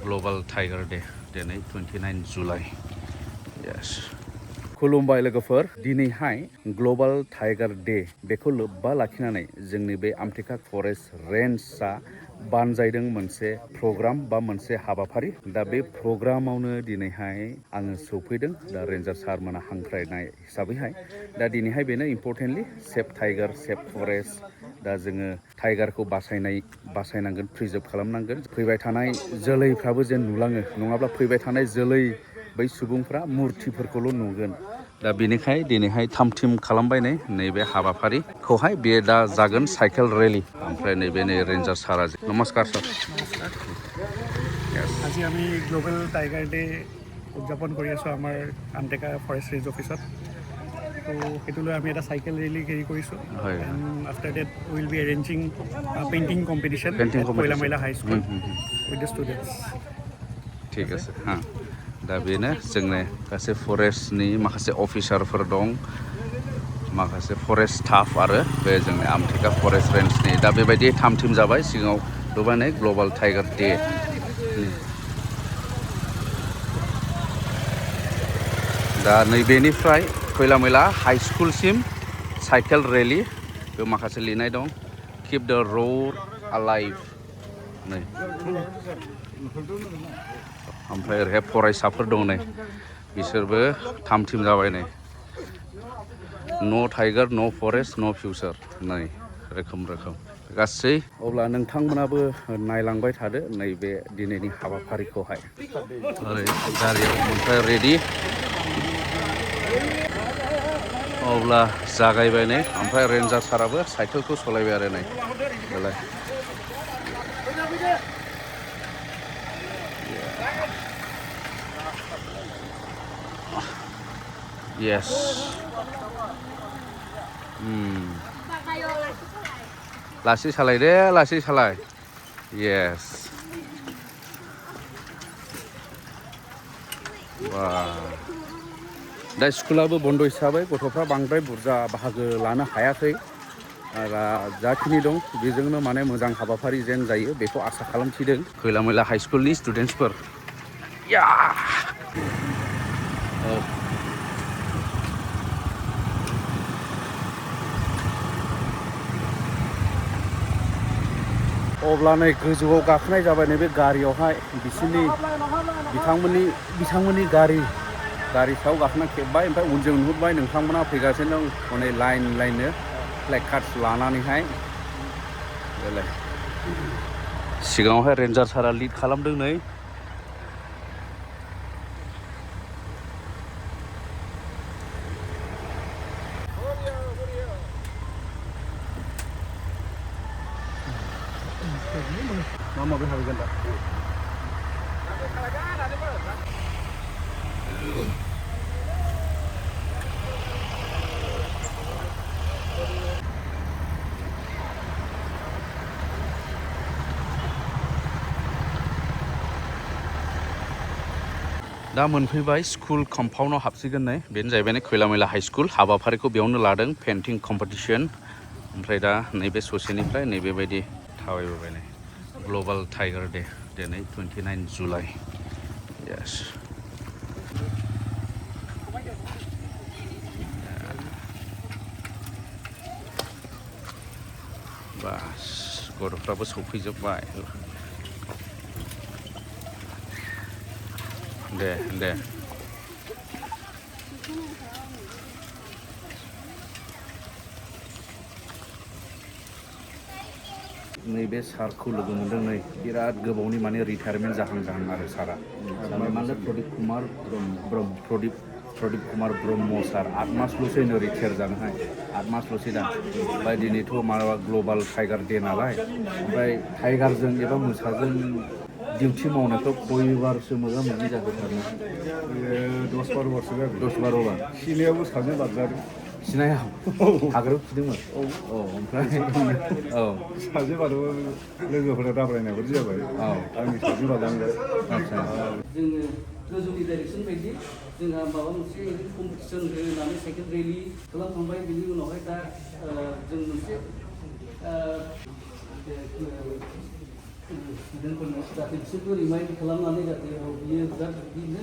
Global tiger day दिनै 29 July yes खुलुमबाय लोगोफोर दिनैहाय ग्लोबल टाइगार डे बेखौ लोब्बा लाखिनानै जोंनि बे आमटेका फरेस्ट रेन्जआ बानजायदों मोनसे प्रग्राम बा मोनसे हाबाफारि दा बे प्रग्रामावनो दिनैहाय आङो सौफैदों दा रेन्जार सारमोना हांख्रायनाय हिसाबैहाय दा दिनैहाय बेनो इम्परटेन्टलि सेफ टाइगार सेफ फरेस्ट दा जोङो टाइगारखौ बासायनांगोन प्रिजार्भ खालामनांगोन फैबाय थानाय जोलैफ्राबो जेन नुलाङो नङाब्ला फैबाय थानाय जोलै बै सुबुंफ्रा मुर्तिफोरखौल' नुगोन दा बेनिखाय दिनैहाय थाम-थिम खालामबाय नैबे हाबाफारिखौहाय बेयो दा जागोन साइकेल रेलि ओमफ्राय नैबे नै रेन्जार सारा नमस्कार सार আজি আমি গ্লোবেল টাইগাৰ ডে উদযাপন কৰি আছোঁ আমাৰ আমটেকা ফৰেষ্ট ৰেঞ্জ অফিচত তো সেইটো লৈ আমি এটা চাইকেল ৰেলী কেৰি কৰিছোঁ and after that will be arranging painting competition Koyla Mahila high school with the students ঠিক আছে हा दा बेनो जोंनि गासै फरेस्टनि माखासे अफिसारफोर दं माखासे फरेस्ट स्टाफ आरो बे जोंनि आमटेका फरेस्ट रेन्जनि दा बेबायदि थाम-थिम जाबाय सिगाङाव नुबाय ग्लोबल टाइगार डे दा नैबेनिफ्राय खैला मैला हाई स्कुलसिम साइकेल रेलि बे माखासे लिरनाय दं किप द रोड अलाइव नै ओमफ्राय ओरैहाय फरायसाफोर दं नै बिसोरबो थाम-थिम जाबाय नै नो टाइगार नो फरेस्ट नो फिउचार नै रोखोम गासै अब्ला नोंथांमोनाबो नायलांबाय थादो नैबे दिनैनि हाबाफारिखौहाय ओरै गारियाव ओमफ्राय रेडि अब्ला जागायबाय नै ओमफ्राय रेन्जार साराबो साइकेलखौ सालायबाय आरो नै दालाय Yes. लासै सालाय दे लासै सालाय Yes. दा स्कुलाबो बन्द हिसाबै गथ'फ्रा बांद्राय बुरजा बाहागो लानो हायाखै जाखिनि दं बेजोंनो माने मोजां हाबाफारि जेन जायो बेखौ आसा खालामथिदों खैला मैला हाई स्कुलनि स्टुडेन्टसफोर या अब्ला नै गोजौआव गाखोनाय जाबाय नैबे गारियावहाय बिथांमोननि गारि सायाव गाखोना खेबबाय ओमफ्राय उनजों नुहुरबाय नोंथांमोना फैगासिनो दं हनै लाइननो प्लेकार्डस लानानैहाय सिगाङावहाय रेन्जार सारा लिड खालामदों नै माबा हाबगोन दा दा मोनफैबाय स्कुल कम्पाउन्डआव हाबसिगोन नै बेनो जाहैबाय खैला मैला हाई स्कुल हाबाफारिखौ बेयावनो लादों पेन्टिं कम्पिटिशन ओमफ्राय दा नैबे ससेनिफ्राय नैबेबायदि थाबायबोबाय नै ग्लोबल टाइगार डे दिनै 29 जुलाइ यस बास गथ'फ्राबो सौफैजोबबाय दे नैबे सारखौ लोगो मोनदों नै बिराद गोबावनि माने रिटायारमेन्ट जाहां आरो सारा माने प्रदीप कुमार ब्रह्म सार 8 मासल'सै रिटायार जानोहाय 8 मासल'सै दा ओमफ्राय दिनैथ' माबा ग्लोबल टाइगार डे नालाय ओमफ्राय टाइगारजों एबा मोसाजों डिउटि मावनायखौ खयबारसो मोगा-मोगि जाखो सारना 10-12 बारसो जाबाय 10-12 बार सिनायाबो साजों बारजादों सिनाया हाग्रायाव खिदोंमोन औ ओमफ्राय औ साजों बारबा लोगोफोरा दाब्रायनायफोर जाबाय औ आंनि साजों बारलांबाय आच्छा जोङो गोजौनि डाइरेक्सन बायदि जोंहा माबा मोनसे कम्पिटिसन होनानै साइकेल रेलि खालामखांबाय बिनि उनावहाय दा जों मोनसे जाहाथे बिसोरखौ रिमाइन्ड खालामनानै जाहाथे बियो बिराद बिदिनो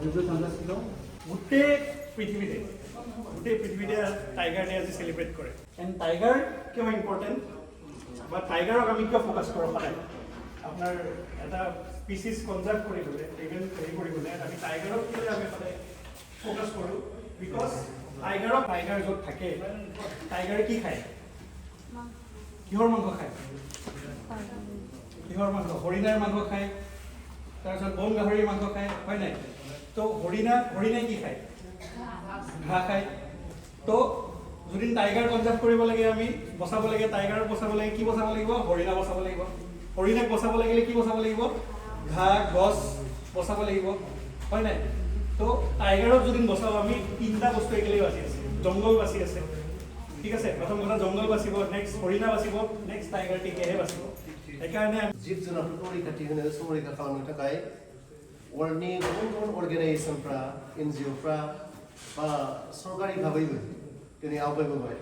जोबनो थांगासिनो दं গোটেই পৃথিৱীতে টাইগাৰ ডে আজি চেলিব্ৰেট কৰে এণ্ড টাইগাৰ কিয় ইম্পৰ্টেণ্ট বা টাইগাৰক আমি কিয় ফ'কাছ কৰোঁ সদায় আপোনাৰ এটা স্পিচিছ কনজাৰ্ভ কৰিবলৈ ইভেন হেৰি কৰিবলৈ আমি টাইগাৰক কিয় আমি সদায় ফ'কাছ কৰোঁ বিকজ টাইগাৰ য'ত থাকে টাইগাৰে কি খায় কিহৰ মাংস খায় কিহৰ মাংস হৰিণাৰ মাংস খায় তাৰপিছত বন গাহৰিৰ মাংস খায় হয় নাই তো হৰিণাই কি খায় ঘাঁহ খায় তো যদি টাইগাৰ কনজাৰ্ভ কৰিব লাগে আমি বচাব লাগে টাইগাৰক বচাব লাগে কি বচাব লাগিব হৰিণা বচাব লাগিব হৰিণাক বচাব লাগিলে কি বচাব লাগিব ঘাঁহ গছ বচাব লাগিব হয় নাই তো টাইগাৰক যদি বচাওঁ আমি তিনিটা বস্তু একেলগে বাচি আছে জংঘল বাচি আছে ঠিক আছে প্ৰথম কথা জংঘল বাচিব নেক্সট হৰিণা বাচিব নেক্সট টাইগাৰ টিকেহে বাচিব সেইকাৰণে जिब जुनारफोरखौ रैखाथि होनो संरैखा खालामनो थाखाय वर्ल्डनि गुबुन गुबुन अर्गेनाइजेसनफ्रा एनजिअफ्रा बा सरकारि भाबैबो दिनै आवगायबोबाय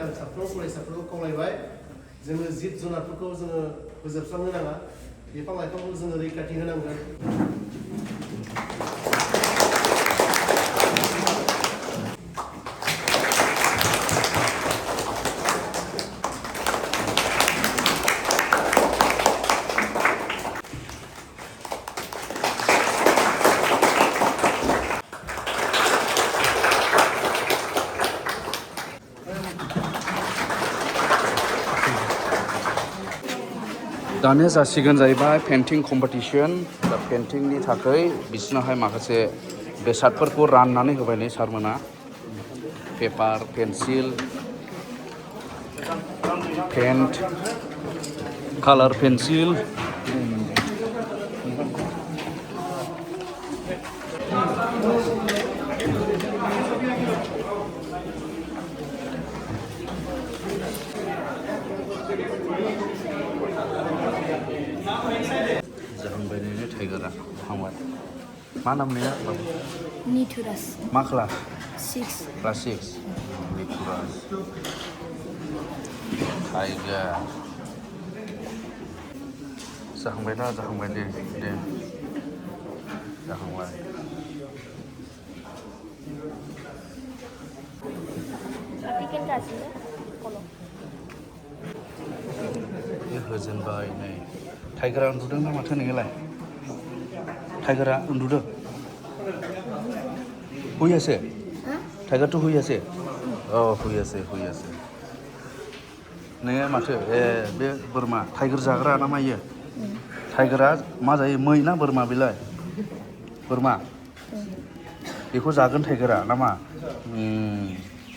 आं साफ्रोम फरायसाफोरखौ खावलायबाय जोङो जिब जुनारफोरखौ जोङो फोजोबस्रांनो नाङा बिफां लाइफांखौ जोङो रैखाथि होनांगोन दानिया जासिगोन जाहैबाय पेन्टिं कम्पिटिसन दा पेन्टिंनि थाखाय बिसोरनोहाय माखासे बेसादफोरखौ राननानै होबाय नै सारमोना पेपार पेन्सिल पेन्ट कालार पेन्सिल जाहांबाय नैनो टाइगारा थांबाय मा नाम नोंना बाबु निथुराज मा क्लास 6 क्लास 6 निथुराज टाइगार जाहांबाय ना जाहांबाय दे जाहांबाय टिकेट आছিলে कलो बे होजेनबाय नै टाइगारा उन्दुदों ना माथो नोंलाय टाइगारा उन्दुदों हुइयासे टाइगार तो हुइयासे औ हुइयासे नोङो माथो ए बे बोरमा टाइगार जाग्रा ना मा इयो टाइगारा मा जायो मै ना बोरमा बेलाय बोरमा बेखौ जागोन टाइगारा ना मा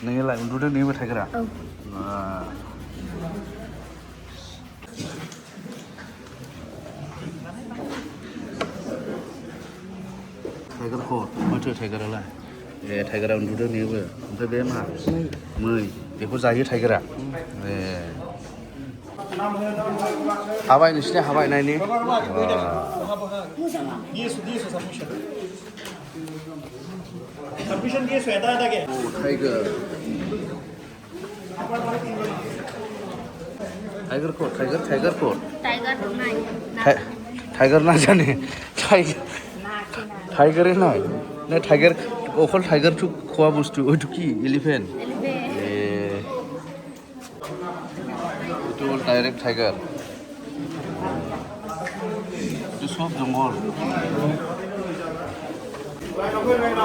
नोङोलाय उन्दुदों नोङो टाइगारा टाइगार खर माथो टाइगारालाय ए टाइगारा उन्दुदों नोबो ओमफ्राय बे मा मै बेखौ जायो टाइगारा ए हाबाय नोंसिना हाबाय नायनि सबमिशन दिएছো এটা এটাকে टाइगर कोट टाइगर নাই टाइगर ना जाने टाइगर है ना टाइगर अकल टाइगर तो खोआ बुस्तु ओइ तो की एलिफेंट तो डायरेक्ट टाइगर तो सब जंगल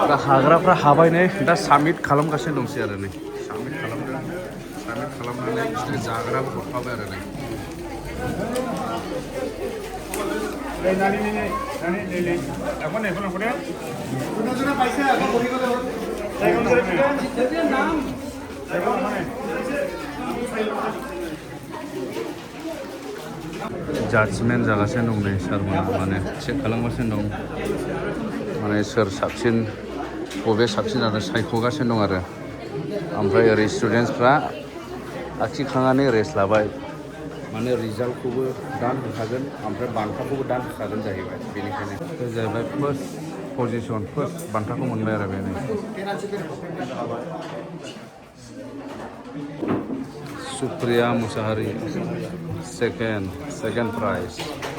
दा हाग्राफ्रा हाबाय नै दा साबमिट खालामगासिनो दंसै आरो नै साबमिट खालामनानै बिसोर जाग्राबो हरफाबाय आरो नै जाजमेन्ट जागासिनो दं नै सारमोना माने चेक खालामगासिनो दं माने सोर साबसिन बबे साबसिन आरो सायख'गासिनो दं आरो ओमफ्राय ओरै स्टुडेन्टसफ्रा आखिखांनानै रेस्ट लाबाय माने रिजाल्टखौबो दान होखागोन ओमफ्राय बान्थाखौबो दान होखागोन जाहैबाय बेनिखायनो बे जाहैबाय फार्स्ट पजिसन फार्स्ट बान्थाखौ मोनबाय आरो बेनो सुप्रिया मुसाहारि second prize.